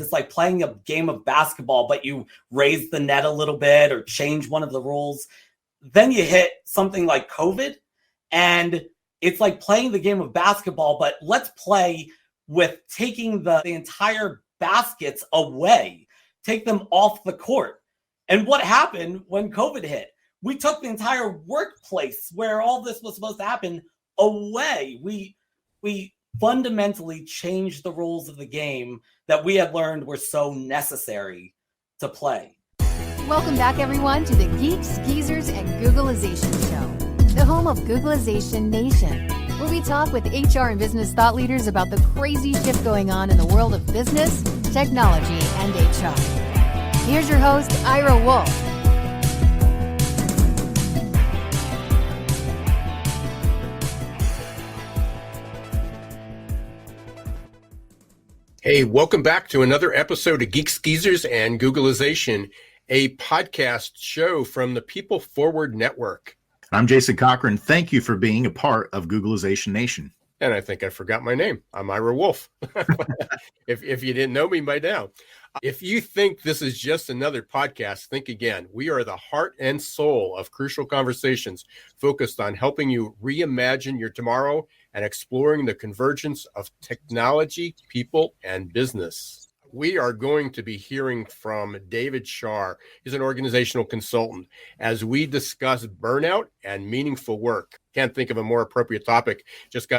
It's like playing a game of basketball, but you raise the net a little bit or change one of the rules. Then you hit something like COVID, and it's like playing the game of basketball, but let's play with taking the entire baskets away, take them off the court. And what happened when COVID hit? We took the entire workplace where all this was supposed to happen away. We fundamentally changed the rules of the game that we had learned were so necessary to play. Welcome back, everyone, to the Geeks, Geezers, and Googlization Show, the home of Googlization Nation, where we talk with HR and business thought leaders about the crazy shift going on in the world of business, technology, and HR. Here's your host, Ira Wolf. Hey, welcome back to another episode of Geeks Geezers and Googlization, a podcast show from the People Forward Network. I'm Jason Cochran. Thank you for being a part of Googlization Nation. And I think I forgot my name. I'm Ira Wolf. if you didn't know me by now. If you think this is just another podcast, think again. We are the heart and soul of crucial conversations focused on helping you reimagine your tomorrow and exploring the convergence of technology, people, and business. We are going to be hearing from David Shar. He's an organizational consultant as we discuss burnout and meaningful work. Can't think of a more appropriate topic.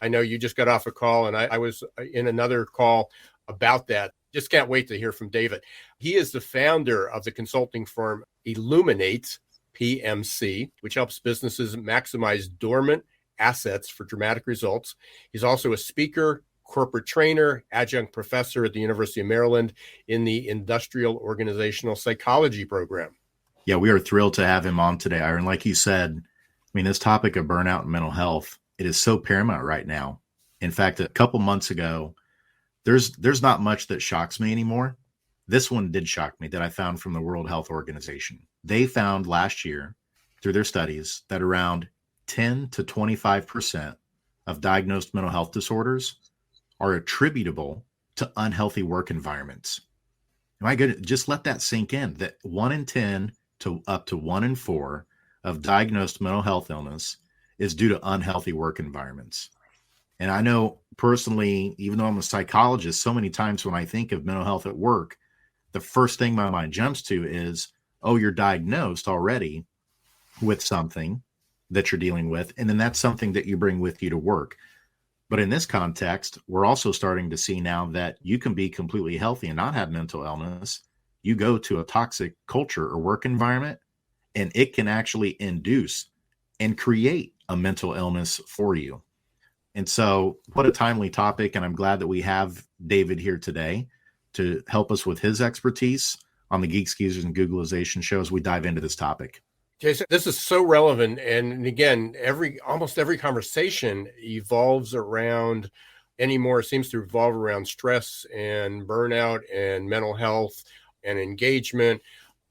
I know you just got off a call, and I was in another call about that. Just can't wait to hear from David. He is the founder of the consulting firm Illuminate, PMC, which helps businesses maximize dormant assets for dramatic results. He's also a speaker, corporate trainer, adjunct professor at the University of Maryland in the Industrial Organizational Psychology program. Yeah, we are thrilled to have him on today, Aaron. Like you said, this topic of burnout and mental health, it is so paramount right now. In fact, a couple months ago, there's not much that shocks me anymore. This one did shock me that I found from the World Health Organization. They found last year through their studies that around 10 to 25% of diagnosed mental health disorders are attributable to unhealthy work environments. My goodness, just let that sink in, that 1 in 10 to up to 1 in 4 of diagnosed mental health illness is due to unhealthy work environments. And I know personally, even though I'm a psychologist, so many times when I think of mental health at work, the first thing my mind jumps to is, oh, you're diagnosed already with something that you're dealing with, and then that's something that you bring with you to work. But in this context, we're also starting to see now that you can be completely healthy and not have mental illness. You go to a toxic culture or work environment, and it can actually induce and create a mental illness for you. And so what a timely topic. And I'm glad that we have David here today to help us with his expertise on the Geeks, Geezers, and Googlization show as we dive into this topic. Jason, this is so relevant. And again, almost every conversation evolves around seems to revolve around stress and burnout and mental health and engagement.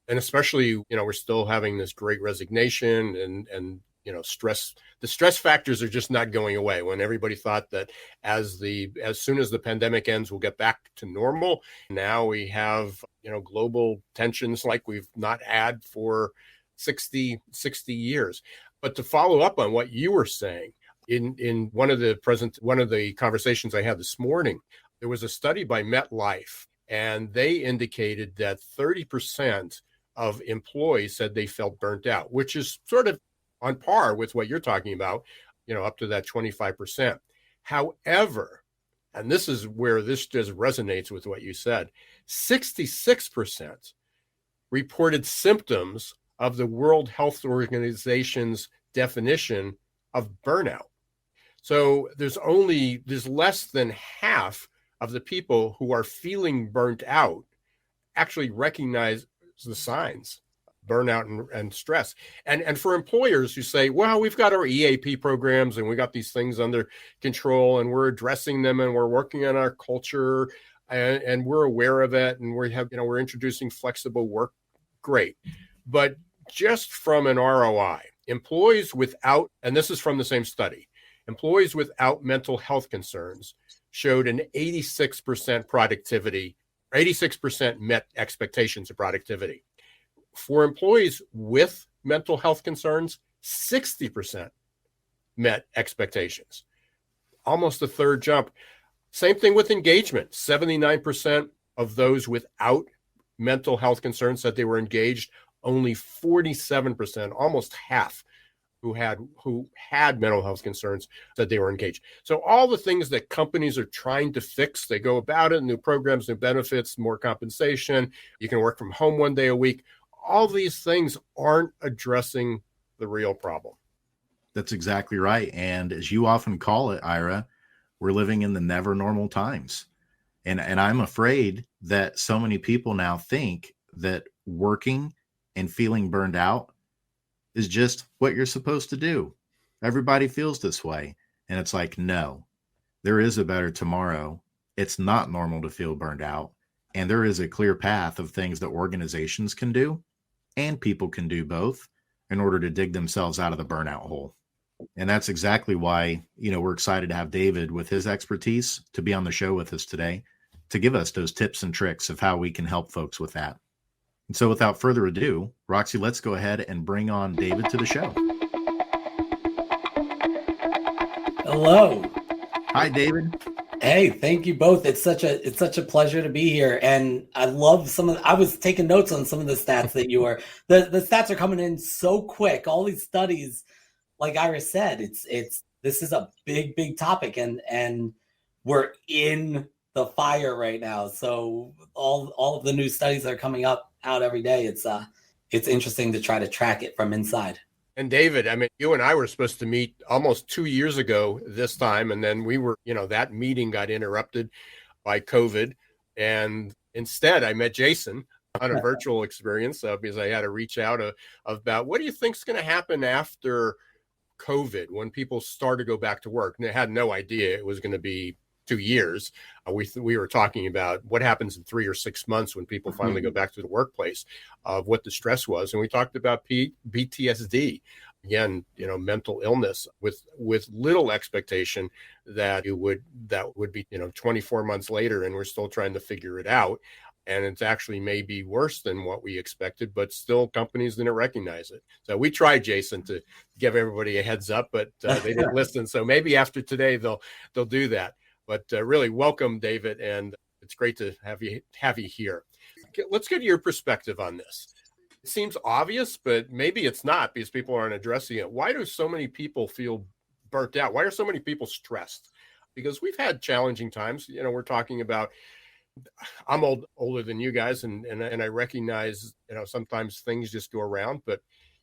And especially, we're still having this great resignation and stress. The stress factors are just not going away. When everybody thought that as soon as the pandemic ends, we'll get back to normal. Now we have, global tensions like we've not had for 60 years. But to follow up on what you were saying, in one of the conversations I had this morning, there was a study by MetLife, and they indicated that 30% of employees said they felt burnt out, which is sort of on par with what you're talking about, up to that 25%. However, and this is where this just resonates with what you said, 66% reported symptoms of the World Health Organization's definition of burnout. So there's less than half of the people who are feeling burnt out actually recognize the signs, burnout and stress. And for employers who say, well, we've got our EAP programs and we got these things under control and we're addressing them and we're working on our culture and we're aware of it and we're introducing flexible work. Great. But just from an ROI, employees without, and this is from the same study, employees without mental health concerns showed an 86% productivity 86% met expectations of productivity. For employees with mental health concerns, 60% met expectations. Almost a third jump. Same thing with engagement. 79% of those without mental health concerns said they were engaged. Only 47%, almost half, who had mental health concerns said they were engaged. So all the things that companies are trying to fix, they go about it, new programs, new benefits, more compensation. You can work from home one day a week. All these things aren't addressing the real problem. That's exactly right. And as you often call it, Ira, we're living in the never normal times. And I'm afraid that so many people now think that working and feeling burned out is just what you're supposed to do. Everybody feels this way. And it's like, no, there is a better tomorrow. It's not normal to feel burned out. And there is a clear path of things that organizations can do and people can do both in order to dig themselves out of the burnout hole. And that's exactly why, we're excited to have David with his expertise to be on the show with us today to give us those tips and tricks of how we can help folks with that. And so without further ado, Roxy, let's go ahead and bring on David to the show. Hello. Hi, David. Hey, thank you both. It's such a pleasure to be here. And I love I was taking notes on some of the stats that you were, the stats are coming in so quick. All these studies, like Ira said, this is a big topic and we're in the fire right now. So all of the new studies that are coming out every day, it's interesting to try to track it from inside. And David, I mean, you and I were supposed to meet almost 2 years ago this time. And then we were, that meeting got interrupted by COVID. And instead I met Jason on a virtual experience because I had to reach out about what do you think is going to happen after COVID when people start to go back to work. And I had no idea it was going to be 2 years. We were talking about what happens in 3 or 6 months when people finally go back to the workplace, of what the stress was. And we talked about PTSD, again, mental illness with little expectation that would be 24 months later, and we're still trying to figure it out. And it's actually maybe worse than what we expected, but still companies didn't recognize it. So we tried, Jason, to give everybody a heads up, but they didn't listen. So maybe after today, they'll do that. But really welcome, David, and it's great to have you here. Let's get your perspective on this. It seems obvious, but maybe it's not because people aren't addressing it. Why do so many people feel burnt out? Why are so many people stressed? Because we've had challenging times. We're talking about, I'm older than you guys, and I recognize, sometimes things just go around, but,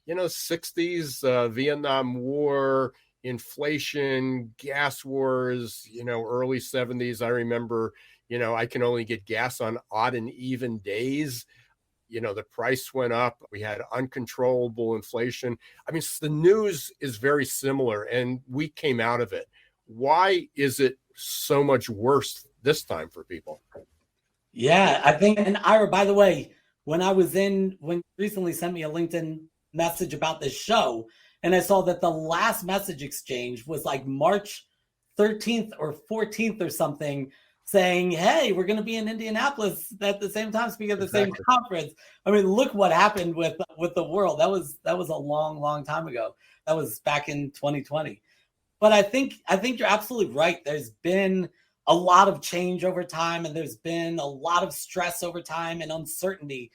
60s, Vietnam War, inflation, gas wars, early 70s. I remember, I can only get gas on odd and even days. The price went up. We had uncontrollable inflation. I mean, the news is very similar and we came out of it. Why is it so much worse this time for people? Yeah, I think, and Ira, by the way, when you recently sent me a LinkedIn message about this show, and I saw that the last message exchange was like March 13th or 14th or something, saying, hey, we're going to be in Indianapolis at the same time, speaking at the same conference. I mean, look what happened with the world. That was a long time ago. That was back in 2020. But I think you're absolutely right. There's been a lot of change over time, and there's been a lot of stress over time and uncertainty.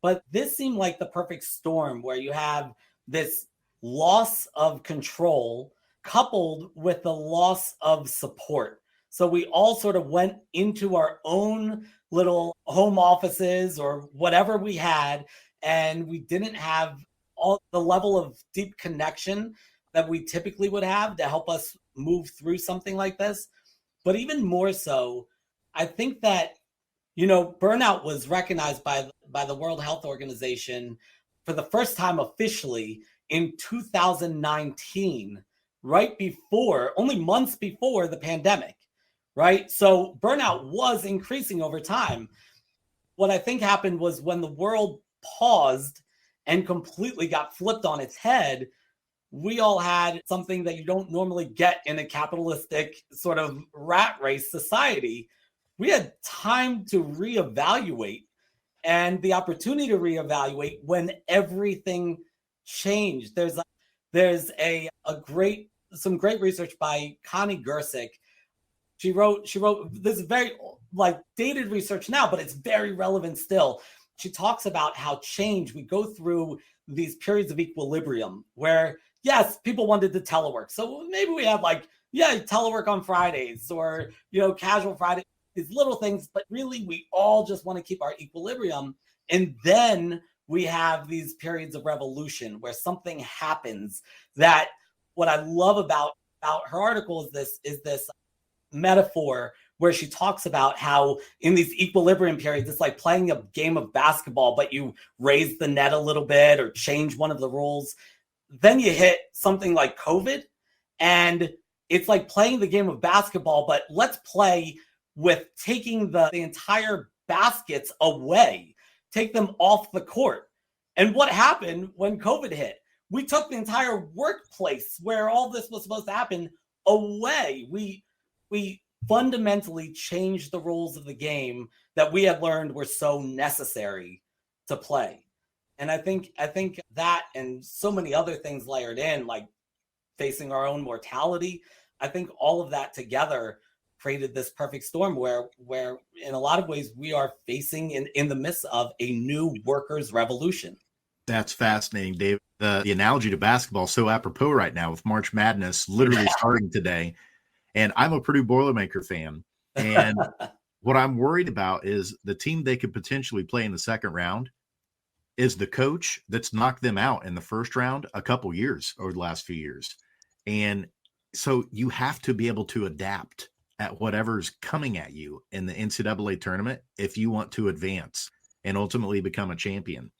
But this seemed like the perfect storm where you have this loss of control coupled with the loss of support. So we all sort of went into our own little home offices or whatever we had, and we didn't have all the level of deep connection that we typically would have to help us move through something like this. But even more so, I think that, burnout was recognized by the World Health Organization for the first time officially in 2019, only months before the pandemic, right? So burnout was increasing over time. What I think happened was when the world paused and completely got flipped on its head, we all had something that you don't normally get in a capitalistic sort of rat race society. we had time to reevaluate and the opportunity to reevaluate when everything changed. There's some great research by Connie Gersick. She wrote this very dated research now, but it's very relevant still. She talks about how we go through these periods of equilibrium where, yes, people wanted to telework. So maybe we have telework on Fridays or, casual Friday, these little things, but really we all just want to keep our equilibrium. And then we have these periods of revolution where something happens that what I love about her article is this metaphor where she talks about how in these equilibrium periods, it's like playing a game of basketball, but you raise the net a little bit or change one of the rules. Then you hit something like COVID, and it's like playing the game of basketball, but let's play with taking the entire baskets away, take them off the court. And what happened when COVID hit? We took the entire workplace where all this was supposed to happen away. We fundamentally changed the rules of the game that we had learned were so necessary to play. And I think that and so many other things layered in, like facing our own mortality, I think all of that together created this perfect storm where in a lot of ways we are facing in the midst of a new workers' revolution. That's fascinating, Dave. The analogy to basketball is so apropos right now with March Madness literally starting today. And I'm a Purdue Boilermaker fan. And what I'm worried about is the team they could potentially play in the second round is the coach that's knocked them out in the first round a couple years over the last few years. And so you have to be able to adapt at whatever's coming at you in the NCAA tournament if you want to advance and ultimately become a champion.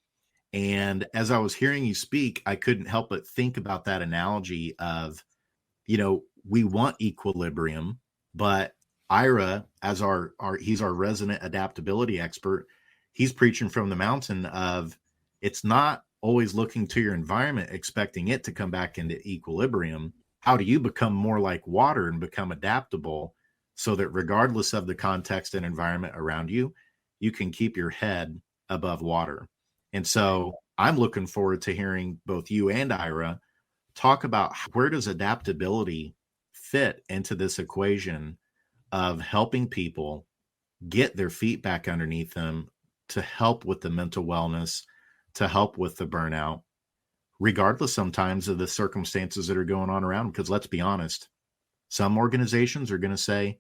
And as I was hearing you speak, I couldn't help but think about that analogy of, we want equilibrium, but Ira, as he's our resident adaptability expert, he's preaching from the mountain of it's not always looking to your environment, expecting it to come back into equilibrium. How do you become more like water and become adaptable so that regardless of the context and environment around you, you can keep your head above water? And so I'm looking forward to hearing both you and Ira talk about where does adaptability fit into this equation of helping people get their feet back underneath them to help with the mental wellness, to help with the burnout, regardless sometimes of the circumstances that are going on around. Because let's be honest, some organizations are going to say,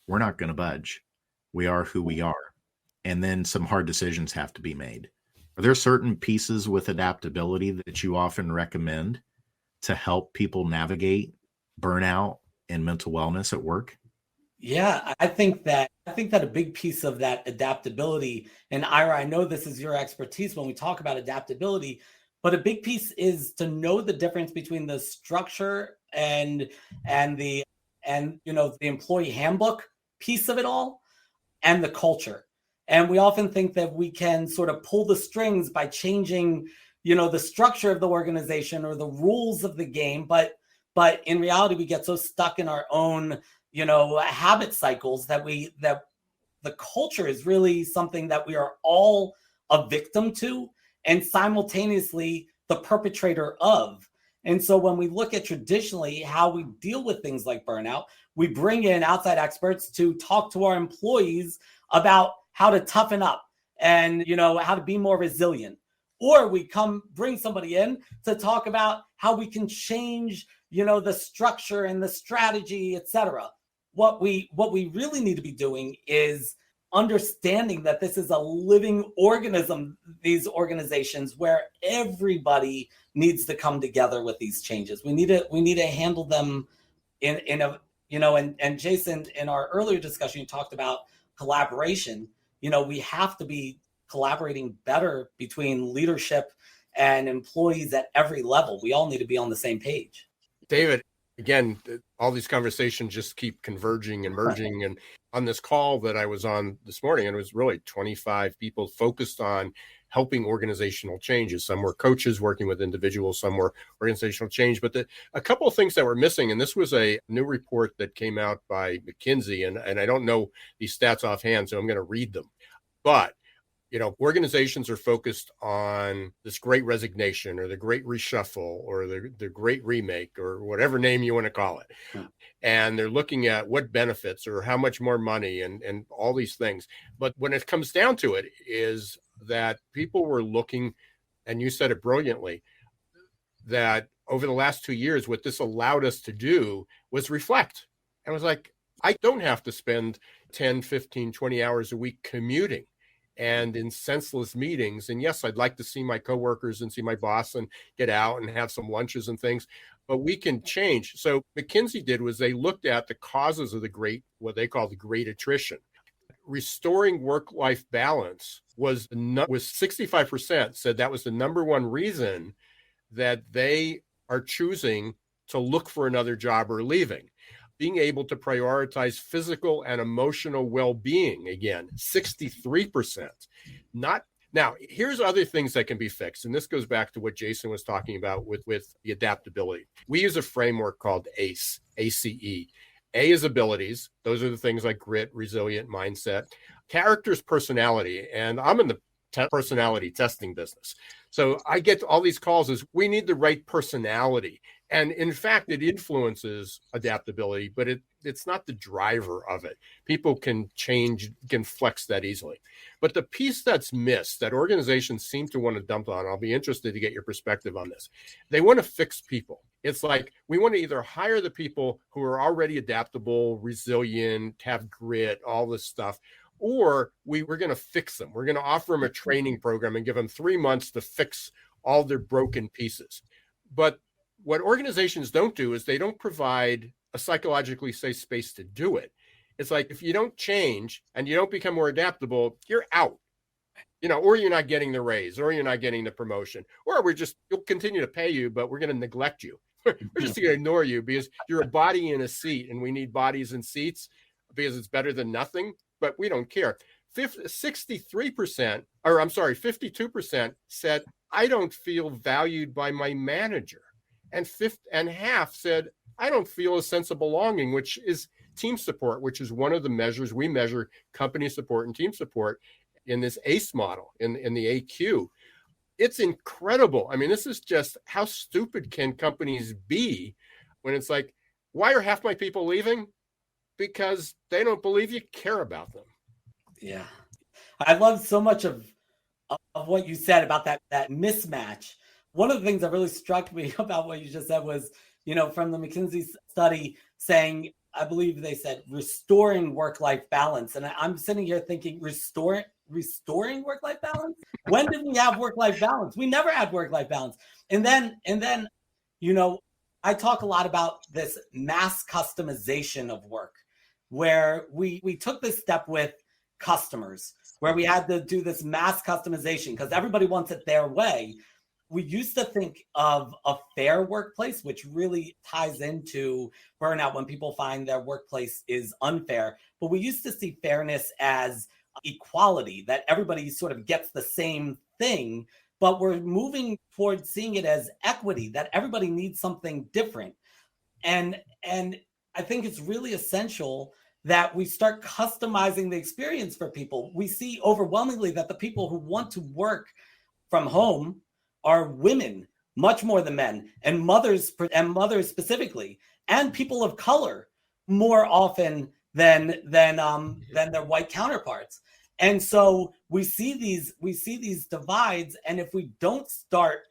we're not going to budge. We are who we are. And then some hard decisions have to be made. Are there certain pieces with adaptability that you often recommend to help people navigate burnout and mental wellness at work? Yeah, I think that a big piece of that adaptability, and Ira, I know this is your expertise when we talk about adaptability, but a big piece is to know the difference between the structure and the employee handbook piece of it all and the culture. And we often think that we can sort of pull the strings by changing, the structure of the organization or the rules of the game. But in reality, we get so stuck in our own, habit cycles that the culture is really something that we are all a victim to and simultaneously the perpetrator of. And so when we look at traditionally how we deal with things like burnout, we bring in outside experts to talk to our employees about how to toughen up and, how to be more resilient. Or we bring somebody in to talk about how we can change, the structure and the strategy, et cetera. What we really need to be doing is understanding that this is a living organism, these organizations, where everybody needs to come together with these changes. We need to handle them in a, and Jason, in our earlier discussion, you talked about collaboration. We have to be collaborating better between leadership and employees at every level. We all need to be on the same page. David, Again, all these conversations just keep converging and merging. And on this call that I was on this morning, and it was really 25 people focused on helping organizational changes. Some were coaches working with individuals, some were organizational change. But a couple of things that were missing, and this was a new report that came out by McKinsey, and I don't know these stats offhand, so I'm going to read them. But organizations are focused on this great resignation or the great reshuffle or the great remake or whatever name you want to call it. Yeah. And they're looking at what benefits or how much more money and all these things. But when it comes down to it is that people were looking, and you said it brilliantly, that over the last 2 years, what this allowed us to do was reflect. And I was like, I don't have to spend 10, 15, 20 hours a week commuting and in senseless meetings. And yes, I'd like to see my coworkers and see my boss and get out and have some lunches and things, but we can change. So McKinsey did was they looked at the causes of what they call the great attrition. Restoring work-life balance was 65% said that was the number one reason that they are choosing to look for another job or leaving. Being able to prioritize physical and emotional well-being, again, 63%. Now, here's other things that can be fixed. And this goes back to what Jason was talking about with the adaptability. We use a framework called ACE, A-C-E. A is abilities. Those are the things like grit, resilient, mindset. Character is personality. And I'm in the personality testing business. So I get all these calls as we need the right personality. And in fact, it influences adaptability, but it's not the driver of it. People can change, can flex that easily. But the piece that's missed, that organizations seem to want to dump on, I'll be interested to get your perspective on this. They want to fix people. It's like we want to either hire the people who are already adaptable, resilient, have grit, all this stuff, or we're going to fix them. We're going to offer them a training program and give them 3 months to fix all their broken pieces. But what organizations don't do is they don't provide a psychologically safe space to do it. It's like if you don't change and you don't become more adaptable, you're out, or you're not getting the raise, or you're not getting the promotion, or you'll continue to pay you, but we're going to neglect you. We're just going to ignore you because you're a body in a seat, and we need bodies in seats because it's better than nothing, but we don't care. 52% said, I don't feel valued by my manager. And half said, I don't feel a sense of belonging, which is team support, which is one of the measures we measure company support and team support in this ACE model, in the AQ. It's incredible. I mean, this is just how stupid can companies be when it's like, why are half my people leaving? Because they don't believe you care about them. Yeah. I love so much of what you said about that mismatch. One of the things that really struck me about what you just said was, from the McKinsey study saying, I believe they said restoring work-life balance. And I'm sitting here thinking, restoring work-life balance? When did we have work-life balance? We never had work-life balance. And then, I talk a lot about this mass customization of work, where we took this step with customers, where we had to do this mass customization because everybody wants it their way. We used to think of a fair workplace, which really ties into burnout when people find their workplace is unfair. But we used to see fairness as equality, that everybody sort of gets the same thing. But we're moving towards seeing it as equity, that everybody needs something different. And I think it's really essential that we start customizing the experience for people. We see overwhelmingly that the people who want to work from home are women, much more than men, and mothers specifically, and people of color more often than their white counterparts. And so we see these divides, and if we don't start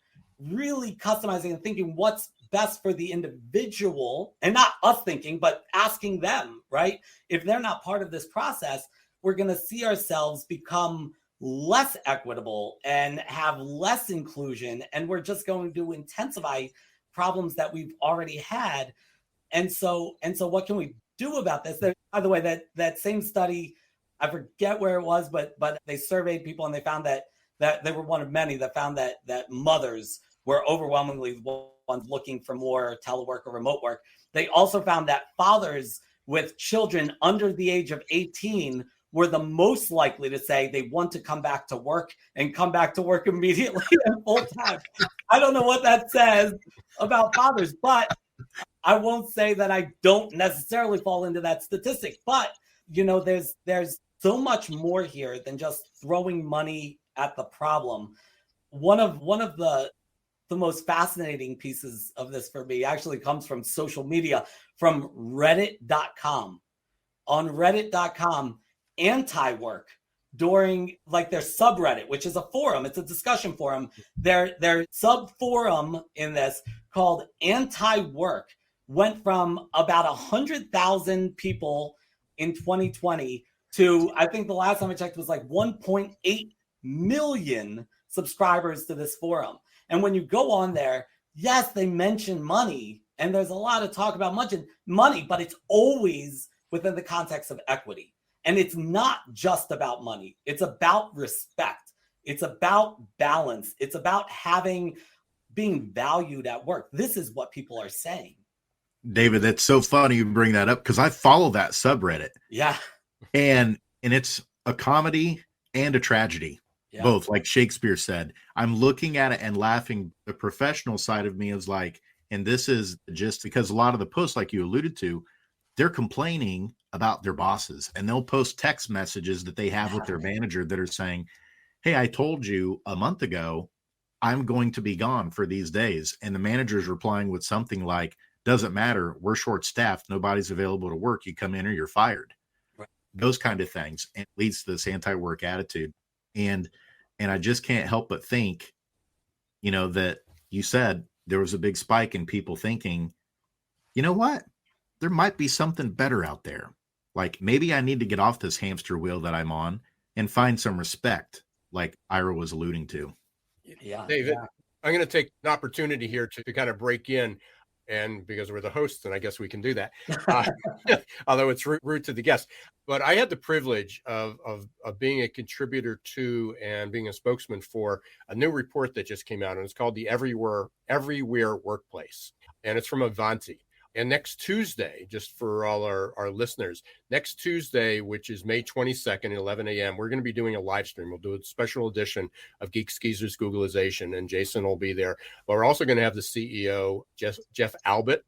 really customizing and thinking what's best for the individual, and not us thinking, but asking them, right? If they're not part of this process, we're going to see ourselves become less equitable and have less inclusion, and we're just going to intensify problems that we've already had. And so what can we do about this? By the way, that same study, I forget where it was, but they surveyed people, and they found that they were one of many that found that mothers were overwhelmingly the ones looking for more telework or remote work. They also found that fathers with children under the age of 18 were the most likely to say they want to come back to work and come back to work immediately and full time. I don't know what that says about fathers, but I won't say that I don't necessarily fall into that statistic. But, there's so much more here than just throwing money at the problem. One of the most fascinating pieces of this for me actually comes from social media, from reddit.com. On reddit.com, anti-work during their subreddit, which is a forum, it's a discussion forum, their sub forum in this called anti-work went from about 100,000 people in 2020 to, I think the last time I checked was 1.8 million subscribers to this forum. And when you go on there, yes, they mention money, and there's a lot of talk about money, but it's always within the context of equity. And it's not just about money. It's about respect. It's about balance. It's about being valued at work. This is what people are saying. David, that's so funny you bring that up, because I follow that subreddit. Yeah. And it's a comedy and a tragedy. Yeah. Both, like Shakespeare said. I'm looking at it and laughing. The professional side of me is and this is just because a lot of the posts, like you alluded to, they're complaining about their bosses, and they'll post text messages that they have with their manager that are saying, hey, I told you a month ago, I'm going to be gone for these days. And the manager's replying with something like, doesn't matter. We're short staffed. Nobody's available to work. You come in or you're fired. Right. Those kind of things. And it leads to this anti-work attitude. And I just can't help but think, that you said there was a big spike in people thinking, you know what? There might be something better out there. Maybe I need to get off this hamster wheel that I'm on and find some respect, like Ira was alluding to. Yeah. David, yeah. I'm going to take an opportunity here to kind of break in, and because we're the hosts, and I guess we can do that, although it's rude to the guests. But I had the privilege of being a contributor to and being a spokesman for a new report that just came out, and it's called the Everywhere Workplace, and it's from Avanti. And next Tuesday, just for all our listeners, next Tuesday, which is May 22nd at 11 a.m., we're going to be doing a live stream. We'll do a special edition of Geeks Geezers Googlization, and Jason will be there. But we're also going to have the CEO, Jeff Abbott,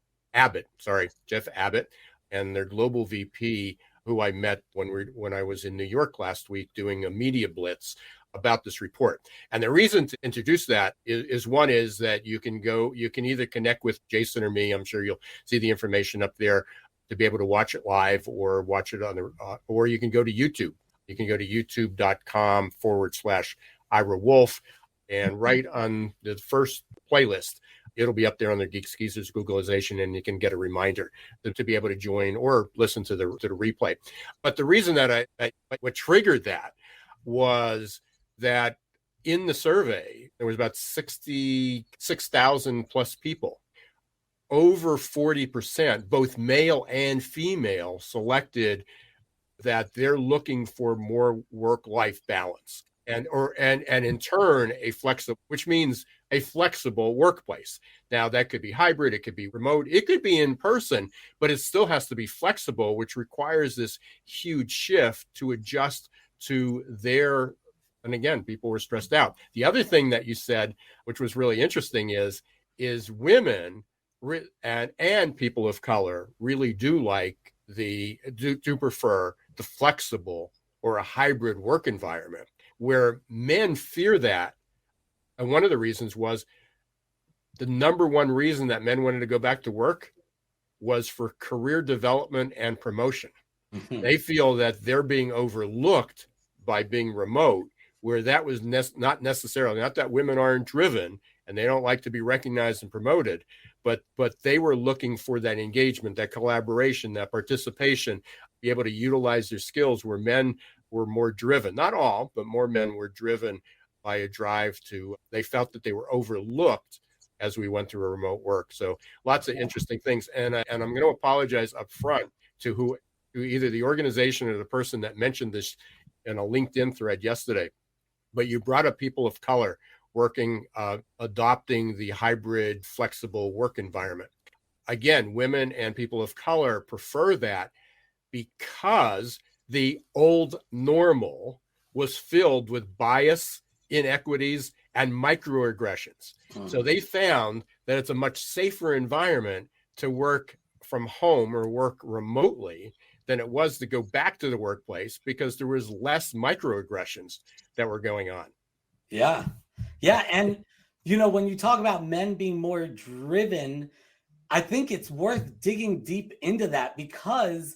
and their global VP, who I met when I was in New York last week doing a media blitz about this report. And the reason to introduce that is that you can either connect with Jason or me. I'm sure you'll see the information up there to be able to watch it live, or watch it or you can go to YouTube. You can go to youtube.com/Ira Wolf, and right on the first playlist, it'll be up there on the Geeks Geezers Googlization, and you can get a reminder to be able to join or listen to the replay. But the reason that what triggered that was that in the survey, there was about 66,000 plus people. Over 40%, both male and female, selected that they're looking for more work-life balance, and in turn which means a flexible workplace. Now that could be hybrid, it could be remote, it could be in person, but it still has to be flexible, which requires this huge shift to adjust to their. And again, people were stressed out. The other thing that you said, which was really interesting, is women and people of color really do prefer the flexible or a hybrid work environment, where men fear that. And one of the reasons was the number one reason that men wanted to go back to work was for career development and promotion. Mm-hmm. They feel that they're being overlooked by being remote, where that was not necessarily, not that women aren't driven and they don't like to be recognized and promoted, but they were looking for that engagement, that collaboration, that participation, be able to utilize their skills, where men were more driven. Not all, but more men were driven by a drive they felt that they were overlooked as we went through a remote work. So lots of interesting things. And I'm going to apologize up front to either the organization or the person that mentioned this in a LinkedIn thread yesterday. But you brought up people of color, adopting the hybrid flexible work environment. Again, women and people of color prefer that because the old normal was filled with bias, inequities, and microaggressions. So they found that it's a much safer environment to work from home or work remotely than it was to go back to the workplace because there was less microaggressions that were going on. Yeah. Yeah. And, when you talk about men being more driven, I think it's worth digging deep into that, because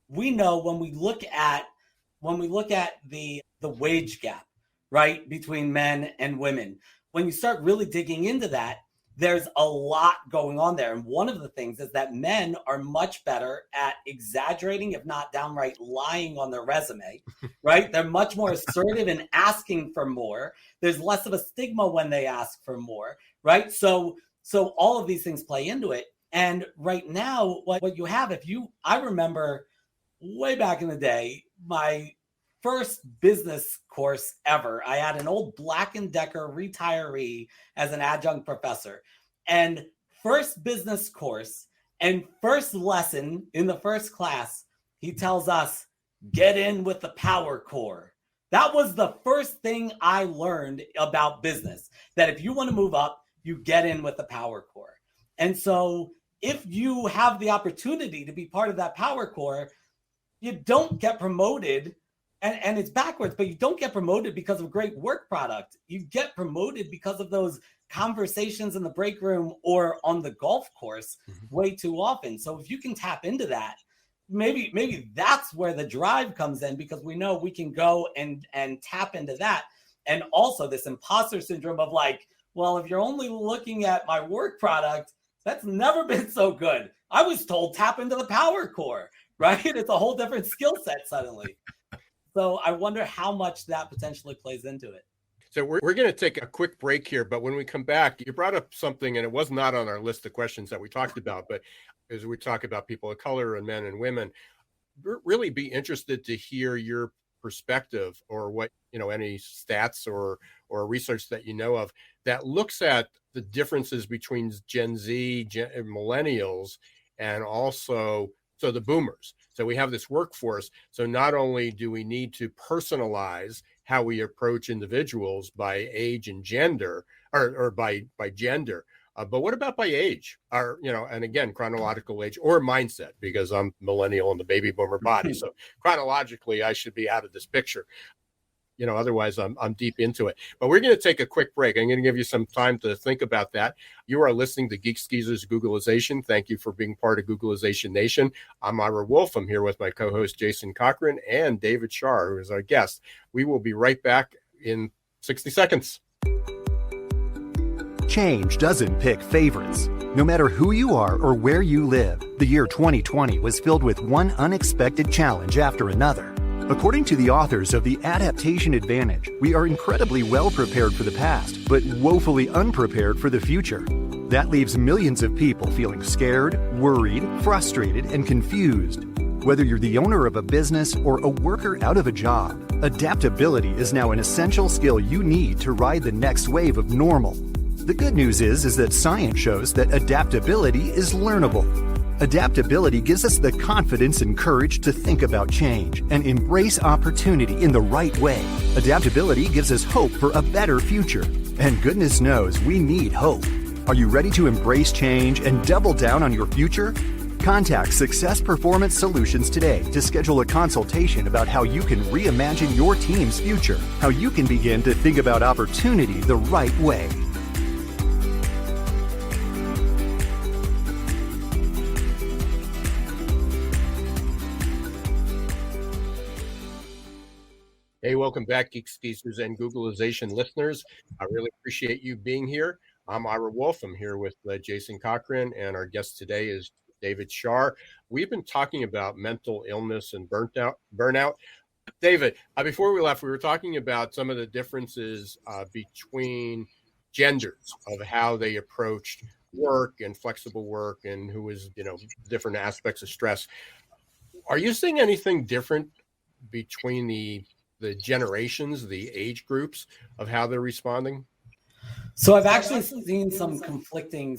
we know when we look at the wage gap, right, between men and women, when you start really digging into that, there's a lot going on there. And one of the things is that men are much better at exaggerating, if not downright lying on their resume, right? They're much more assertive in asking for more. There's less of a stigma when they ask for more, right? So all of these things play into it. And right now, what you have, I remember way back in the day, my first business course ever, I had an old Black & Decker retiree as an adjunct professor. And first business course and first lesson in the first class, he tells us, get in with the power core. That was the first thing I learned about business, that if you want to move up, you get in with the power core. And so if you have the opportunity to be part of that power core, you don't get promoted. And it's backwards, but you don't get promoted because of great work product. You get promoted because of those conversations in the break room or on the golf course way too often. So if you can tap into that, maybe that's where the drive comes in, because we know we can go and tap into that. And also this imposter syndrome of like, well, if you're only looking at my work product, that's never been so good. I was told tap into the power core, right? It's a whole different skill set suddenly. So I wonder how much that potentially plays into it. So we're going to take a quick break here, but when we come back, you brought up something, and it was not on our list of questions that we talked about, but as we talk about people of color and men and women, we'd really be interested to hear your perspective, or what, any stats or research that you know of that looks at the differences between Gen Z, millennials, and also the boomers. So we have this workforce. So not only do we need to personalize how we approach individuals by age and gender, or by gender, but what about by age, or, and again, chronological age or mindset, because I'm millennial in the baby boomer body. So chronologically, I should be out of this picture. Otherwise I'm deep into it. But we're going to take a quick break. I'm going to give you some time to think about that. You are listening to Geeks Geezers Googlization. Thank you for being part of Googlization Nation. I'm Ira Wolf. I'm here with my co-host Jason Cochran and David Shar, who is our guest. We will be right back in 60 seconds. Change doesn't pick favorites. No matter who you are or where you live, the year 2020 was filled with one unexpected challenge after another. According to the authors of The Adaptation Advantage, we are incredibly well prepared for the past, but woefully unprepared for the future. That leaves millions of people feeling scared, worried, frustrated, and confused. Whether you're the owner of a business or a worker out of a job, adaptability is now an essential skill you need to ride the next wave of normal. The good news is that science shows that adaptability is learnable. Adaptability gives us the confidence and courage to think about change and embrace opportunity in the right way. Adaptability gives us hope for a better future. And goodness knows we need hope. Are you ready to embrace change and double down on your future? Contact Success Performance Solutions today to schedule a consultation about how you can reimagine your team's future, how you can begin to think about opportunity the right way. Hey, welcome back, Geeks Geezers and Googlization listeners. I really appreciate you being here. I'm Ira Wolf. I'm here with Jason Cochran, and our guest today is David Shar. We've been talking about mental illness and burnout. David, before we left, we were talking about some of the differences between genders of how they approached work and flexible work, and who was, different aspects of stress. Are you seeing anything different between the generations, the age groups, of how they're responding? So I've actually seen some conflicting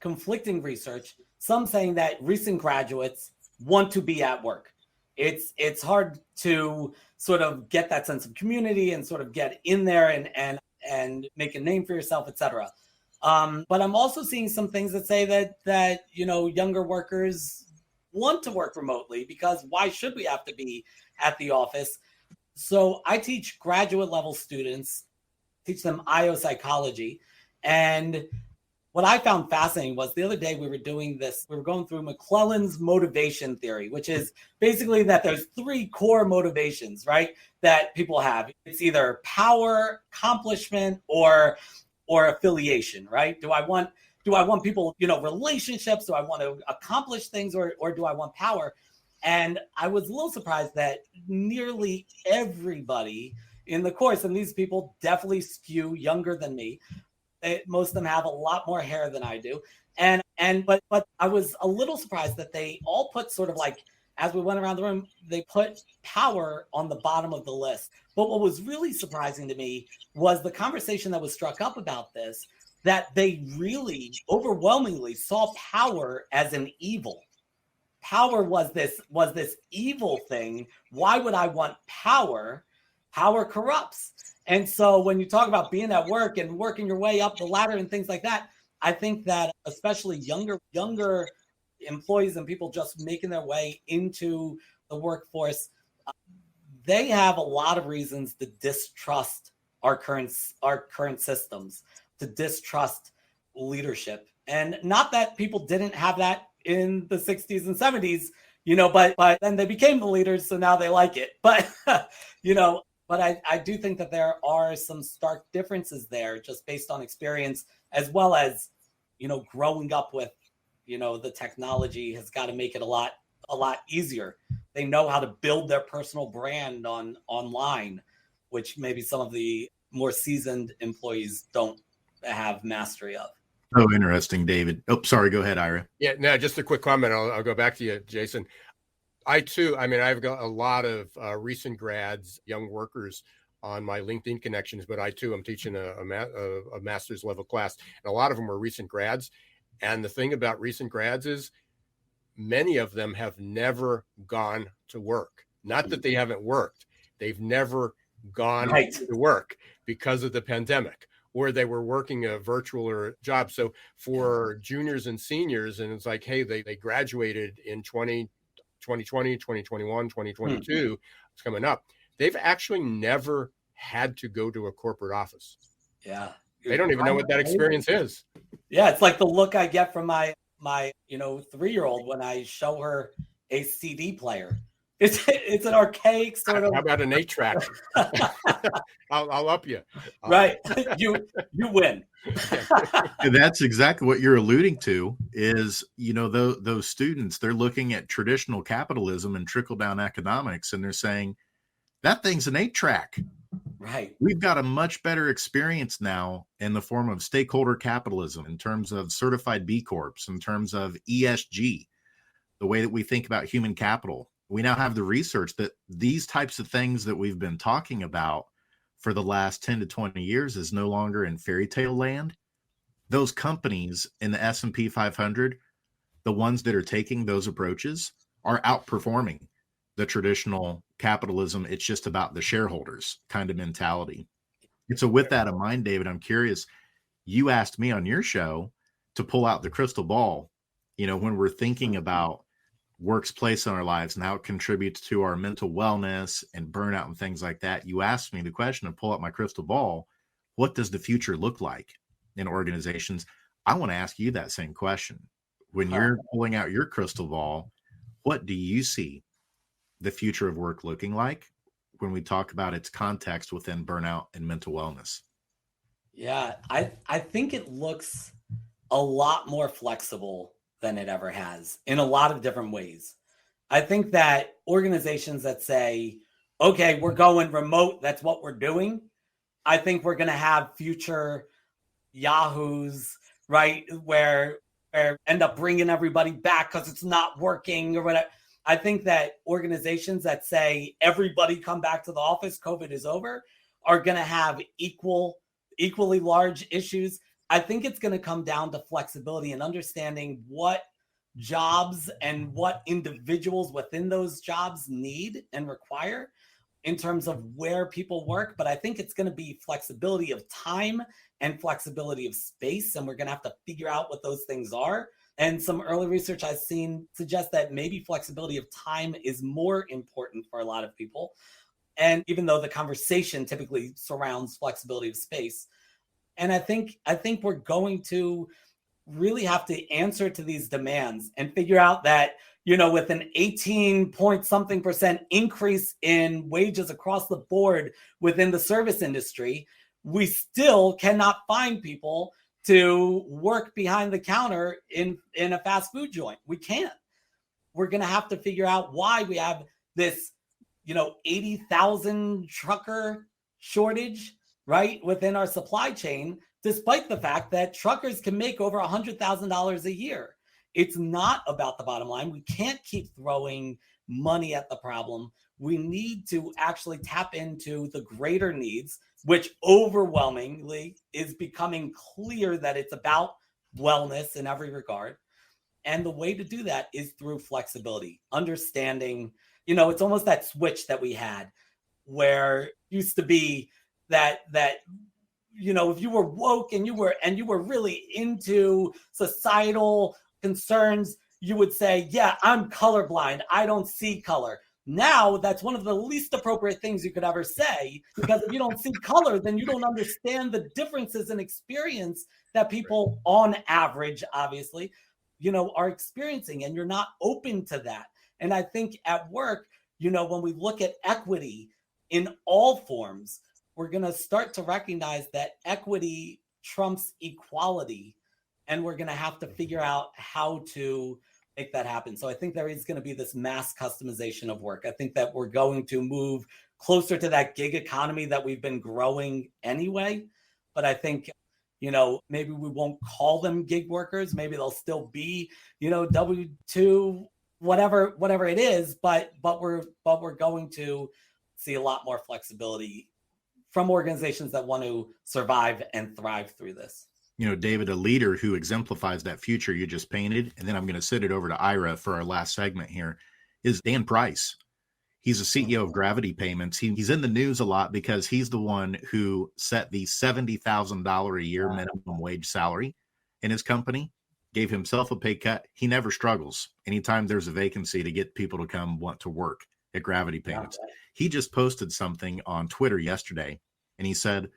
conflicting research, some saying that recent graduates want to be at work. It's hard to sort of get that sense of community and sort of get in there and make a name for yourself, etc. But I'm also seeing some things that say that younger workers want to work remotely, because why should we have to be at the office? So I teach graduate level students, teach them IO psychology. And what I found fascinating was the other day we were going through McClellan's motivation theory, which is basically that there's 3 core motivations, right, that people have. It's either power, accomplishment, or affiliation, right? Do I want people, relationships? Do I want to accomplish things, or do I want power? And I was a little surprised that nearly everybody in the course, and these people definitely skew younger than me. Most of them have a lot more hair than I do. But I was a little surprised that they all put sort of like, as we went around the room, they put power on the bottom of the list. But what was really surprising to me was the conversation that was struck up about this, that they really overwhelmingly saw power as an evil. Power was this evil thing. Why would I want power? Power corrupts. And so when you talk about being at work and working your way up the ladder and things like that, I think that especially younger employees and people just making their way into the workforce, they have a lot of reasons to distrust our current systems, to distrust leadership. And not that people didn't have that in the 60s and 70s, but then they became the leaders, so now they like it. But, But I do think that there are some stark differences there, just based on experience, as well as, growing up with, the technology has got to make it a lot easier. They know how to build their personal brand online, which maybe some of the more seasoned employees don't have mastery of. Oh, interesting, David. Oh, sorry. Go ahead, Ira. Yeah, no, just a quick comment. I'll go back to you, Jason. I've got a lot of recent grads, young workers on my LinkedIn connections, but I'm teaching a master's level class, and a lot of them are recent grads. And the thing about recent grads is many of them have never gone to work. Not that they haven't worked. They've never gone to work because of the pandemic, or they were working a virtual or job. So for juniors and seniors, and it's like, hey, they graduated in 2020, 2021, 2022, it's coming up. They've actually never had to go to a corporate office. Yeah. They don't even know what that experience is. Yeah. It's like the look I get from my 3-year-old when I show her a CD player. It's an archaic sort of. How about an 8-track? I'll up you. Right. You win. And that's exactly what you're alluding to is, those students, they're looking at traditional capitalism and trickle down economics, and they're saying that thing's an 8-track. Right. We've got a much better experience now in the form of stakeholder capitalism, in terms of certified B Corps, in terms of ESG, the way that we think about human capital. We now have the research that these types of things that we've been talking about for the last 10 to 20 years is no longer in fairy tale land. Those companies in the S&P 500, the ones that are taking those approaches, are outperforming the traditional capitalism. It's just about the shareholders kind of mentality. And so with that in mind, David, I'm curious, you asked me on your show to pull out the crystal ball, when we're thinking about work's place in our lives and how it contributes to our mental wellness and burnout and things like that. You asked me the question to pull up my crystal ball. What does the future look like in organizations? I want to ask you that same question. When you're pulling out your crystal ball, what do you see the future of work looking like when we talk about its context within burnout and mental wellness? Yeah, I think it looks a lot more flexible than it ever has in a lot of different ways. I think that organizations that say, okay, we're going remote, that's what we're doing. I think we're going to have future Yahoos, right, where end up bringing everybody back because it's not working or whatever. I think that organizations that say everybody come back to the office, COVID is over, are going to have equal equally large issues. I think it's going to come down to flexibility and understanding what jobs and what individuals within those jobs need and require in terms of where people work. But I think it's going to be flexibility of time and flexibility of space. And we're going to have to figure out what those things are. And some early research I've seen suggests that maybe flexibility of time is more important for a lot of people. And even though the conversation typically surrounds flexibility of space. And I think we're going to really have to answer to these demands and figure out that, with an 18 point something % increase in wages across the board within the service industry, we still cannot find people to work behind the counter in a fast food joint. We can't. We're going to have to figure out why we have this, 80,000 trucker shortage, right, within our supply chain, despite the fact that truckers can make over $100,000 a year. It's not about the bottom line. We can't keep throwing money at the problem. We need to actually tap into the greater needs, which overwhelmingly is becoming clear that it's about wellness in every regard. And the way to do that is through flexibility, understanding, it's almost that switch that we had where it used to be that if you were woke and you were really into societal concerns, you would say, yeah, I'm colorblind. I don't see color. Now that's one of the least appropriate things you could ever say, because if you don't see color, then you don't understand the differences in experience that people on average, obviously, are experiencing, and you're not open to that. And I think at work, when we look at equity in all forms, we're going to start to recognize that equity trumps equality, and we're going to have to figure out how to make that happen. So I think there is going to be this mass customization of work. I think that we're going to move closer to that gig economy that we've been growing anyway. But I think, maybe we won't call them gig workers. Maybe they'll still be, W-2, whatever it is. But we're going to see a lot more flexibility from organizations that want to survive and thrive through this. David, a leader who exemplifies that future you just painted, and then I'm going to send it over to Ira for our last segment here, is Dan Price. He's the CEO of Gravity Payments. He's in the news a lot because he's the one who set the $70,000 a year minimum wage salary in his company, gave himself a pay cut. He never struggles anytime there's a vacancy to get people to come want to work at Gravity Payments. He just posted something on Twitter yesterday, and he said,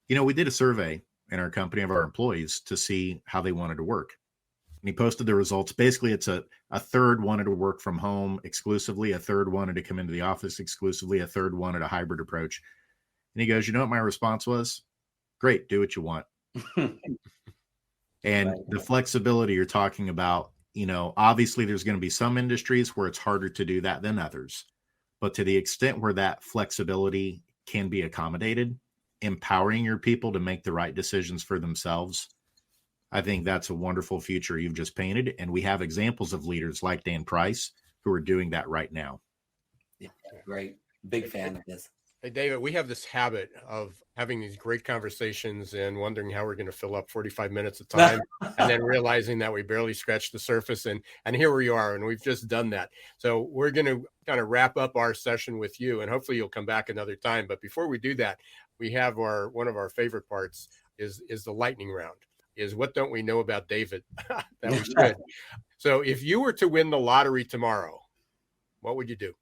we did a survey in our company of our employees to see how they wanted to work. And he posted the results. Basically, it's a third wanted to work from home exclusively, a third wanted to come into the office exclusively, a third wanted a hybrid approach. And he goes, what my response was? Great, do what you want. And the flexibility you're talking about, obviously there's going to be some industries where it's harder to do that than others. But to the extent where that flexibility can be accommodated, empowering your people to make the right decisions for themselves, I think that's a wonderful future you've just painted. And we have examples of leaders like Dan Price who are doing that right now. Yeah, great. Big fan of this. Hey, David, we have this habit of having these great conversations and wondering how we're going to fill up 45 minutes of time and then realizing that we barely scratched the surface. And here we are, and we've just done that. So we're going to kind of wrap up our session with you, and hopefully you'll come back another time. But before we do that, we have one of our favorite parts is the lightning round, is what don't we know about David that we should. So if you were to win the lottery tomorrow, what would you do?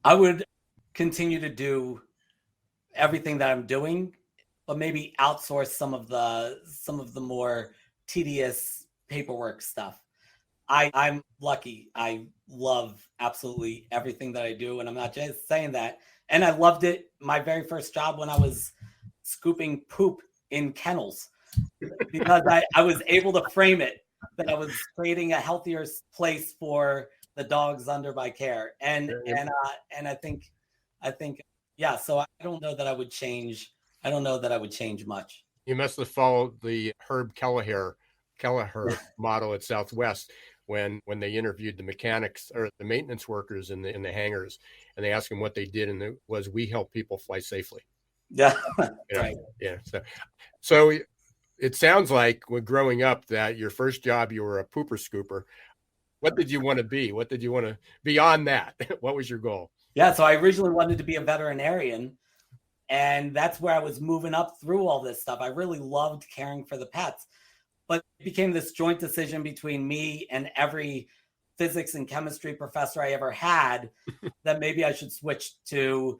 I would continue to do everything that I'm doing, but maybe outsource some of the more tedious paperwork stuff. I'm lucky. I love absolutely everything that I do, and I'm not just saying that. And I loved it. My very first job when I was scooping poop in kennels, because I was able to frame it that I was creating a healthier place for the dogs under my care. And I think, yeah, so I don't know that I would change much. You must have followed the Herb Kelleher model at Southwest when they interviewed the mechanics or the maintenance workers in the hangars, and they asked them what they did, and it was, we help people fly safely. Yeah. You know? Right. Yeah. So it sounds like when growing up that your first job, you were a pooper scooper. What did you want to be? What did you want to beyond that? What was your goal? Yeah. So I originally wanted to be a veterinarian, and that's where I was moving up through all this stuff. I really loved caring for the pets, but it became this joint decision between me and every physics and chemistry professor I ever had that maybe I should switch to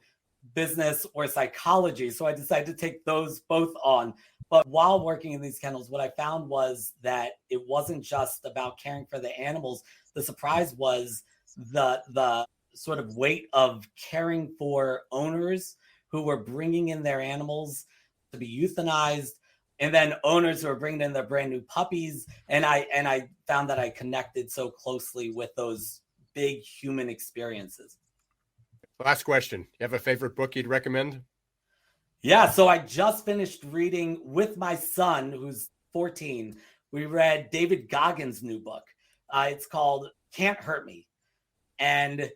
business or psychology. So I decided to take those both on. But while working in these kennels, what I found was that it wasn't just about caring for the animals. The surprise was the sort of weight of caring for owners who were bringing in their animals to be euthanized, and then owners who are bringing in their brand new puppies. And I found that I connected so closely with those big human experiences. Last question. You have a favorite book you'd recommend? Yeah, so I just finished reading with my son, who's 14. We read David Goggins' new book. It's called Can't Hurt Me. And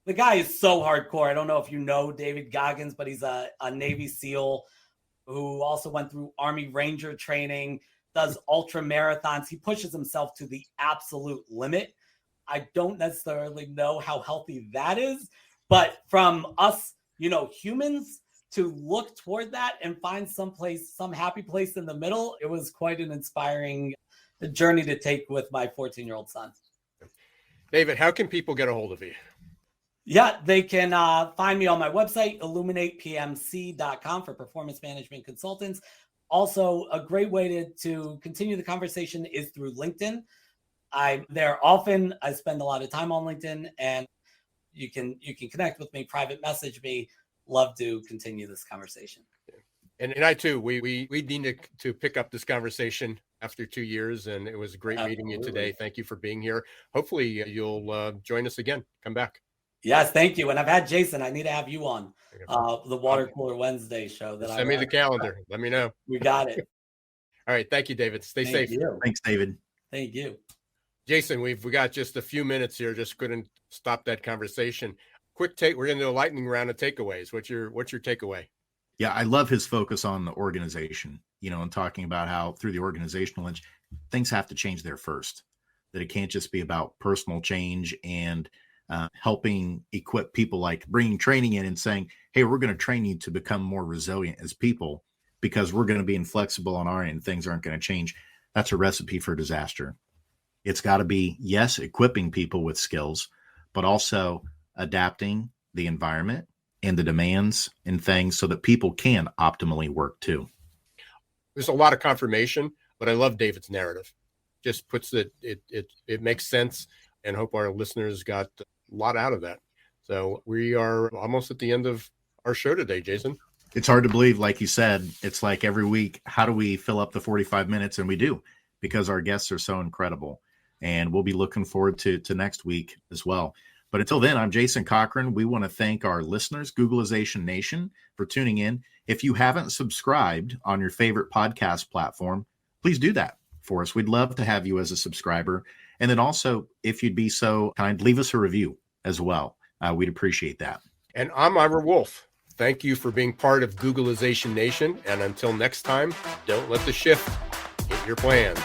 the guy is so hardcore. I don't know if you know David Goggins, but he's a Navy SEAL who also went through Army Ranger training, does ultra marathons. He pushes himself to the absolute limit. I don't necessarily know how healthy that is, but from us, humans, to look toward that and find some happy place in the middle, it was quite an inspiring journey to take with my 14-year-old son. David, how can people get a hold of you? Yeah, they can find me on my website, illuminatepmc.com, for performance management consultants. Also, a great way to continue the conversation is through LinkedIn. I'm there often. I spend a lot of time on LinkedIn, and you can connect with me, private message me. Love to continue this conversation. And I too, we need to pick up this conversation after 2 years, and it was great meeting you today. Thank you for being here. Hopefully you'll join us again. Come back. Yes, thank you. And I've had Jason. I need to have you on the Water Cooler Wednesday show. Send me the calendar. Let me know. We got it. All right. Thank you, David. Stay safe. You. Thanks, David. Thank you. Jason, we got just a few minutes here. Just couldn't stop that conversation. Quick take. We're going to do a lightning round of takeaways. What's your takeaway? Yeah, I love his focus on the organization, and talking about how through the organizational lens, things have to change there first, that it can't just be about personal change and helping equip people, like bringing training in and saying, hey, we're going to train you to become more resilient as people because we're going to be inflexible on our end. Things aren't going to change. That's a recipe for disaster. It's got to be, yes, equipping people with skills, but also adapting the environment and the demands and things so that people can optimally work too. There's a lot of confirmation, but I love David's narrative. Just puts it makes sense, and hope our listeners got a lot out of that. So we are almost at the end of our show today, Jason. It's hard to believe, like you said, it's like every week, how do we fill up the 45 minutes? And we do, because our guests are so incredible. And we'll be looking forward to next week as well. But until then, I'm Jason Cochran. We want to thank our listeners, Googlization Nation, for tuning in. If you haven't subscribed on your favorite podcast platform, please do that for us. We'd love to have you as a subscriber. And then also, if you'd be so kind, leave us a review as well. We'd appreciate that. And I'm Ira Wolf. Thank you for being part of Googlization Nation. And until next time, don't let the shift hit your plans.